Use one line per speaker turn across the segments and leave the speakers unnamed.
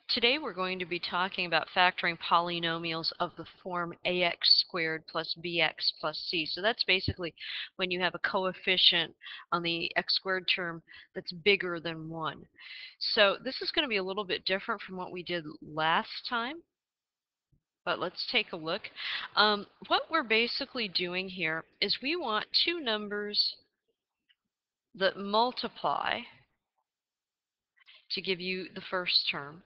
Today we're going to be talking about factoring polynomials of the form ax2+bx+c. So that's basically when you have a coefficient on the x squared term that's bigger than 1. So this is going to be a little bit different from what we did last time, but let's take a look. What we're basically doing here is we want two numbers that multiply to give you the first term.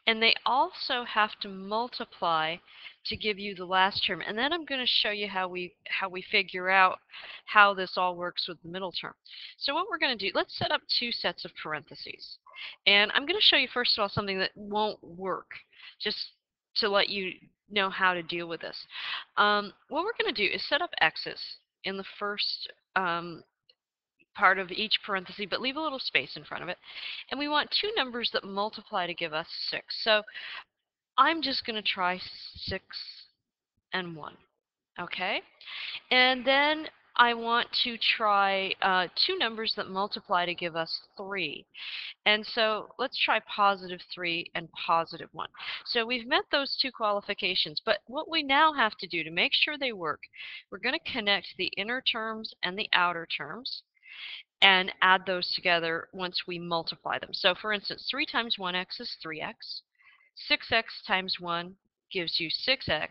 And they also have to multiply to give you the last term. And then I'm going to show you how we figure out how this all works with the middle term. So what we're going to do, let's set up two sets of parentheses. And I'm going to show you first of all something that won't work, just to let you know how to deal with this. What we're going to do is set up x's in the first part of each parenthesis, but leave a little space in front of it. And we want two numbers that multiply to give us 6. So I'm just going to try 6 and 1. Okay? And then I want to try two numbers that multiply to give us 3. And so let's try positive 3 and positive 1. So we've met those two qualifications, but what we now have to do to make sure they work, we're going to connect the inner terms and the outer terms and add those together once we multiply them. So for instance, 3 times 1x is 3x. 6x times 1 gives you 6x.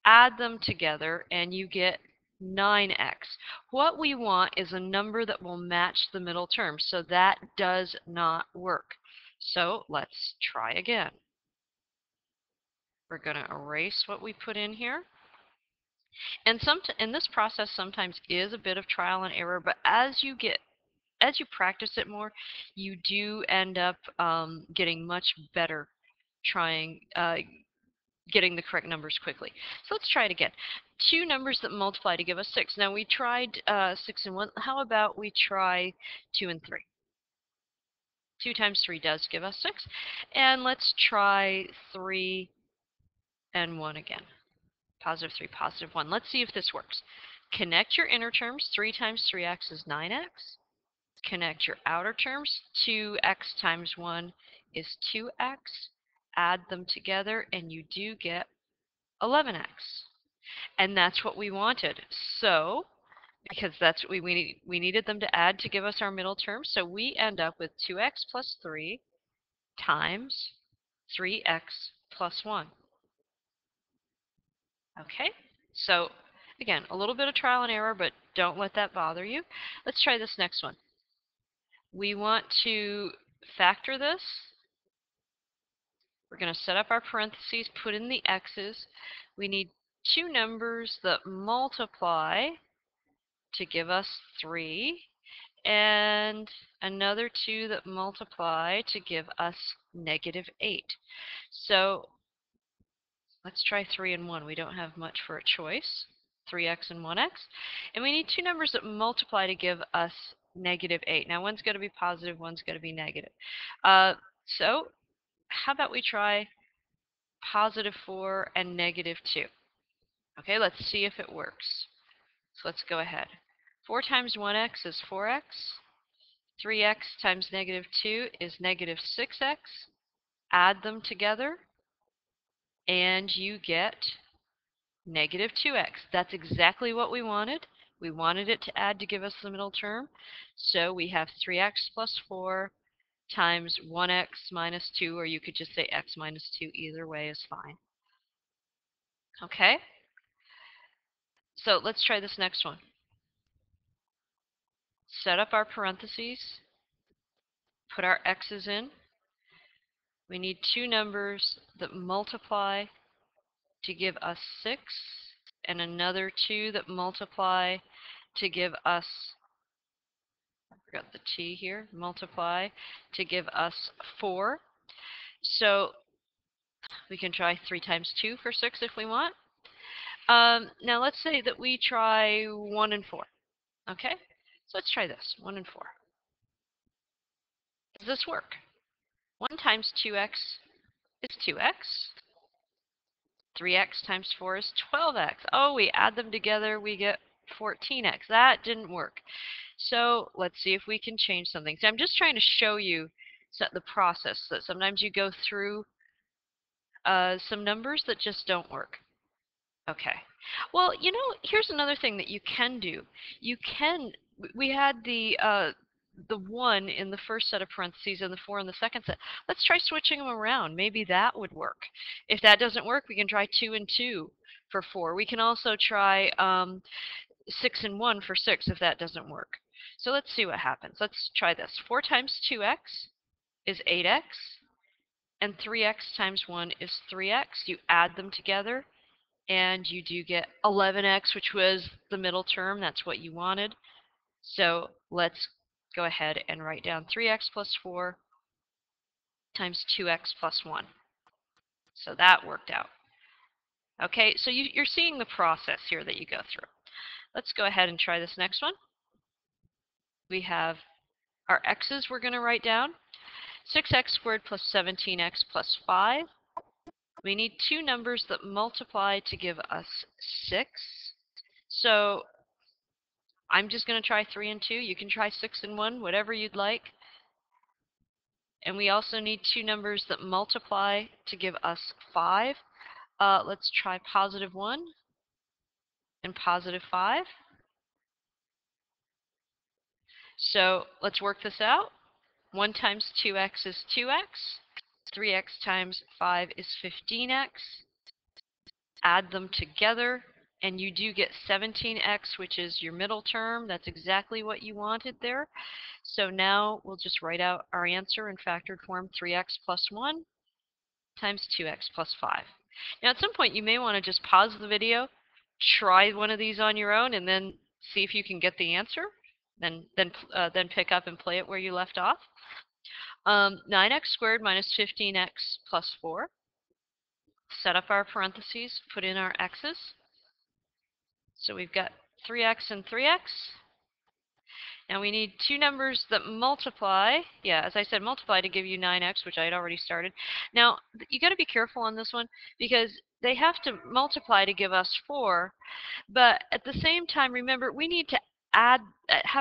Add them together and you get 9x. What we want is a number that will match the middle term, so that does not work. So let's try again. We're going to erase what we put in here. And this process sometimes is a bit of trial and error, but as you practice it more, you do end up getting much better trying getting the correct numbers quickly. So let's try it again. Two numbers that multiply to give us 6. Now we tried 6 and 1. How about we try 2 and 3? 2 times 3 does give us 6. And let's try 3 and 1 again. Positive 3, positive 1. Let's see if this works. Connect your inner terms. 3 times 3x is 9x. Connect your outer terms. 2x times 1 is 2x. Add them together and you do get 11x. And that's what we wanted. So, because that's what we needed them to add to give us our middle term, so we end up with 2x plus 3 times 3x plus 1. Okay? So, again, a little bit of trial and error, but don't let that bother you. Let's try this next one. We want to factor this. We're going to set up our parentheses, put in the x's. We need two numbers that multiply to give us 3, and another 2 that multiply to give us negative 8. So let's try 3 and 1. We don't have much for a choice. 3x and 1x. And we need two numbers that multiply to give us negative 8. Now one's going to be positive, one's going to be negative. So how about we try positive 4 and negative 2. Okay, let's see if it works. So let's go ahead. 4 times 1x is 4x. 3x times negative 2 is negative 6x. Add them together, and you get negative 2x. That's exactly what we wanted. We wanted it to add to give us the middle term. So we have 3x plus 4 times 1x minus 2, or you could just say x minus 2. Either way is fine. Okay? So let's try this next one. Set up our parentheses. Put our x's in. We need two numbers that multiply to give us 6, and another 2 that multiply to give us, I forgot the t here, multiply to give us 4. So we can try 3 times 2 for 6 if we want. Now let's say that we try 1 and 4. Okay? So let's try this, 1 and 4. Does this work? 1 times 2x is 2x. 3x times 4 is 12x. Oh, we add them together, we get 14x. That didn't work. So let's see if we can change something. So I'm just trying to show you the process. That sometimes you go through some numbers that just don't work. Okay. Well, here's another thing that you can do. We had the 1 in the first set of parentheses and the 4 in the second set. Let's try switching them around. Maybe that would work. If that doesn't work, we can try 2 and 2 for 4. We can also try 6 and 1 for 6 if that doesn't work. So let's see what happens. Let's try this. 4 times 2x is 8x, and 3x times 1 is 3x. You add them together, and you do get 11x, which was the middle term. That's what you wanted. So let's go ahead and write down 3x plus 4 times 2x plus 1. So that worked out. Okay, so you're seeing the process here that you go through. Let's go ahead and try this next one. We have our x's we're going to write down. 6x squared plus 17x plus 5. We need two numbers that multiply to give us 6. So I'm just going to try 3 and 2. You can try 6 and 1, whatever you'd like. And we also need two numbers that multiply to give us 5. Let's try positive 1 and positive 5. So let's work this out. 1 times 2x is 2x. 3x times 5 is 15x. Add them together, and you do get 17x, which is your middle term. That's exactly what you wanted there. So now we'll just write out our answer in factored form. 3x plus 1 times 2x plus 5. Now at some point you may want to just pause the video, try one of these on your own, and then see if you can get the answer. Then pick up and play it where you left off. 9x squared minus 15x plus 4. Set up our parentheses, put in our x's. So we've got 3x and 3x. Now we need two numbers that multiply. Yeah, as I said, multiply to give you 9x, which I had already started. Now, you got to be careful on this one because they have to multiply to give us 4. But at the same time, remember, we need to have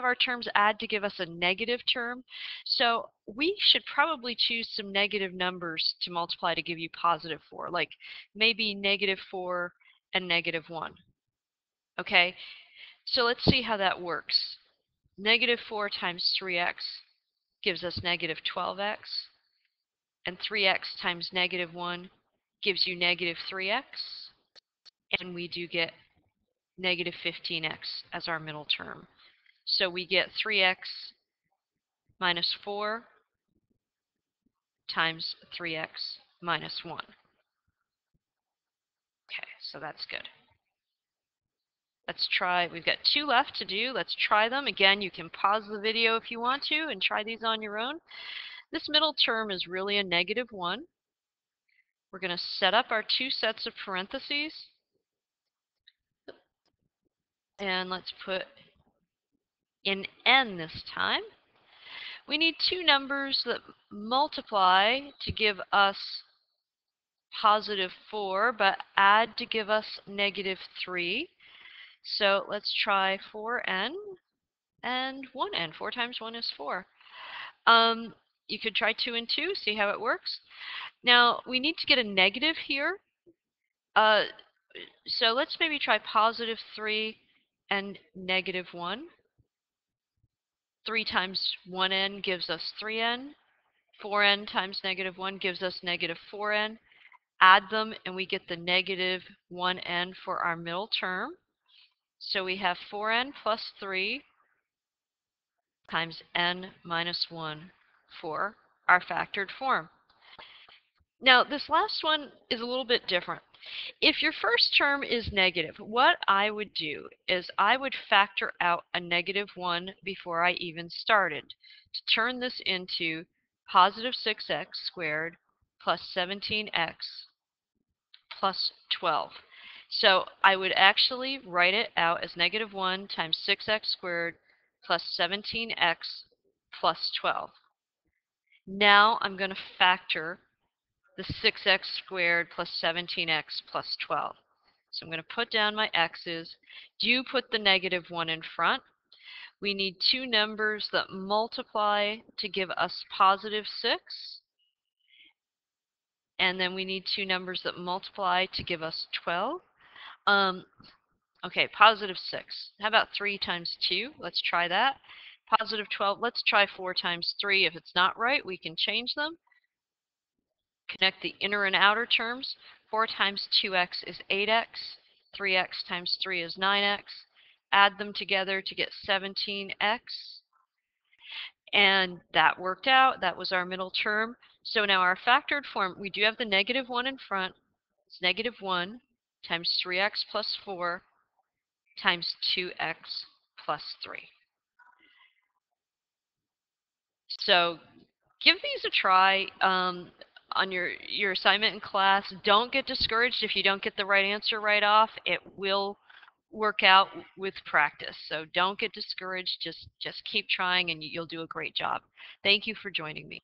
our terms add to give us a negative term. So we should probably choose some negative numbers to multiply to give you positive 4, like maybe -4 and -1. Okay, so let's see how that works. -4 times 3x gives us -12x, and 3x times -1 gives you -3x, and we do get -15x as our middle term. So we get 3x minus 4 times 3x minus 1. Okay, so that's good. Let's try, we've got 2 left to do. Let's try them. Again, you can pause the video if you want to and try these on your own. This middle term is really a -1. We're going to set up our 2 sets of parentheses. And let's put in n this time. We need two numbers that multiply to give us +4, but add to give us -3. So let's try 4n and 1n. 4 times 1 is 4. You could try 2 and 2, see how it works. Now, we need to get a negative here. So let's maybe try +3 and -1. 3 times 1n gives us 3n. 4n times -1 gives us -4n. Add them, and we get the -1n for our middle term. So we have 4n plus 3 times n minus 1 for our factored form. Now, this last one is a little bit different. If your first term is negative, what I would do is I would factor out a -1 before I even started to turn this into positive 6x squared plus 17x plus 12. So I would actually write it out as -1 times 6x squared plus 17x plus 12. Now I'm going to factor the 6x squared plus 17x plus 12. So I'm going to put down my x's. Do put the -1 in front. We need two numbers that multiply to give us positive 6. And then we need two numbers that multiply to give us 12. Okay, positive 6. How about 3 times 2? Let's try that. Positive 12. Let's try 4 times 3. If it's not right, we can change them. Connect the inner and outer terms. 4 times 2x is 8x. 3x times 3 is 9x. Add them together to get 17x. And that worked out. That was our middle term. So now our factored form, we do have the negative 1 in front. It's negative 1 times 3x plus 4 times 2x plus 3. So give these a try on your assignment in class. Don't get discouraged if you don't get the right answer right off. It will work out with practice. So don't get discouraged. Just keep trying and you'll do a great job. Thank you for joining me.